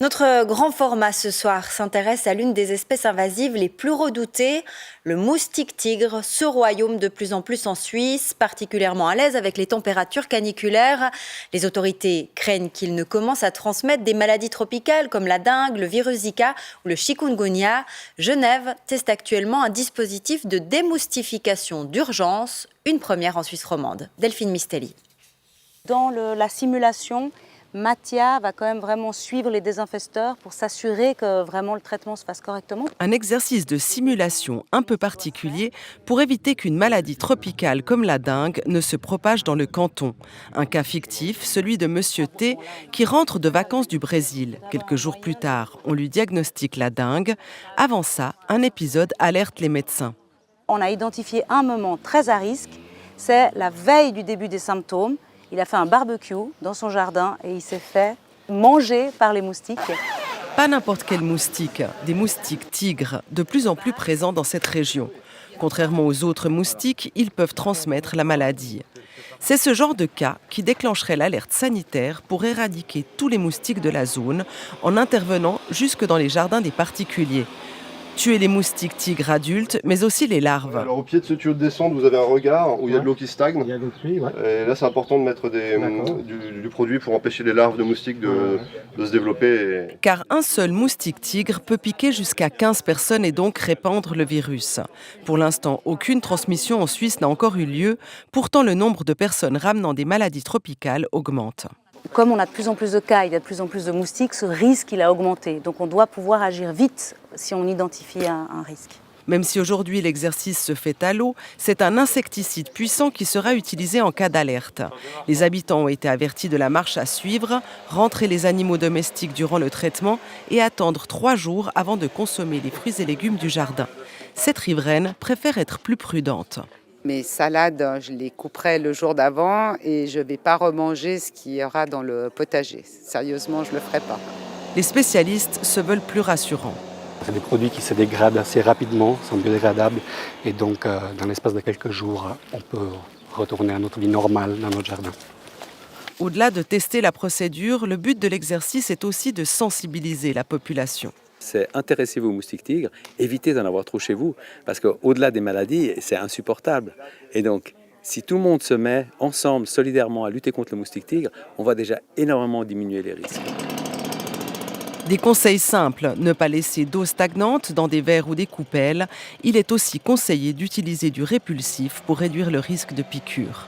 Notre grand format ce soir s'intéresse à l'une des espèces invasives les plus redoutées, le moustique tigre. Ce royaume de plus en plus en Suisse, particulièrement à l'aise avec les températures caniculaires. Les autorités craignent qu'il ne commence à transmettre des maladies tropicales comme la dengue, le virus Zika ou le chikungunya. Genève teste actuellement un dispositif de démoustification d'urgence, une première en Suisse romande. Delphine Mistelli. Dans la simulation, Mathia va quand même vraiment suivre les désinfesteurs pour s'assurer que vraiment le traitement se fasse correctement. Un exercice de simulation un peu particulier pour éviter qu'une maladie tropicale comme la dengue ne se propage dans le canton. Un cas fictif, celui de Monsieur T, qui rentre de vacances du Brésil. Quelques jours plus tard, on lui diagnostique la dengue. Avant ça, un épisode alerte les médecins. On a identifié un moment très à risque, c'est la veille du début des symptômes. Il a fait un barbecue dans son jardin et il s'est fait manger par les moustiques. Pas n'importe quel moustique, des moustiques tigres, de plus en plus présents dans cette région. Contrairement aux autres moustiques, ils peuvent transmettre la maladie. C'est ce genre de cas qui déclencherait l'alerte sanitaire pour éradiquer tous les moustiques de la zone en intervenant jusque dans les jardins des particuliers. Tuer les moustiques tigres adultes, mais aussi les larves. Alors au pied de ce tuyau de descente, vous avez un regard où il y a de l'eau qui stagne. Il y a de l'eau qui, ouais. Et là, c'est important de mettre du produit pour empêcher les larves de moustiques de se développer. Car un seul moustique tigre peut piquer jusqu'à 15 personnes et donc répandre le virus. Pour l'instant, aucune transmission en Suisse n'a encore eu lieu. Pourtant, le nombre de personnes ramenant des maladies tropicales augmente. Comme on a de plus en plus de cas, il y a de plus en plus de moustiques, ce risque il a augmenté. Donc on doit pouvoir agir vite si on identifie un risque. Même si aujourd'hui l'exercice se fait à l'eau, c'est un insecticide puissant qui sera utilisé en cas d'alerte. Les habitants ont été avertis de la marche à suivre, rentrer les animaux domestiques durant le traitement et attendre 3 jours avant de consommer les fruits et légumes du jardin. Cette riveraine préfère être plus prudente. Mes salades, je les couperai le jour d'avant et je ne vais pas remanger ce qu'il y aura dans le potager. Sérieusement, je ne le ferai pas. Les spécialistes se veulent plus rassurants. C'est des produits qui se dégradent assez rapidement, sont biodégradables. Et donc, dans l'espace de quelques jours, on peut retourner à notre vie normale dans notre jardin. Au-delà de tester la procédure, le but de l'exercice est aussi de sensibiliser la population. C'est intéressez-vous aux moustiques tigres, évitez d'en avoir trop chez vous, parce qu'au-delà des maladies, c'est insupportable. Et donc, si tout le monde se met ensemble, solidairement, à lutter contre le moustique tigre, on va déjà énormément diminuer les risques. Des conseils simples, ne pas laisser d'eau stagnante dans des verres ou des coupelles. Il est aussi conseillé d'utiliser du répulsif pour réduire le risque de piqûre.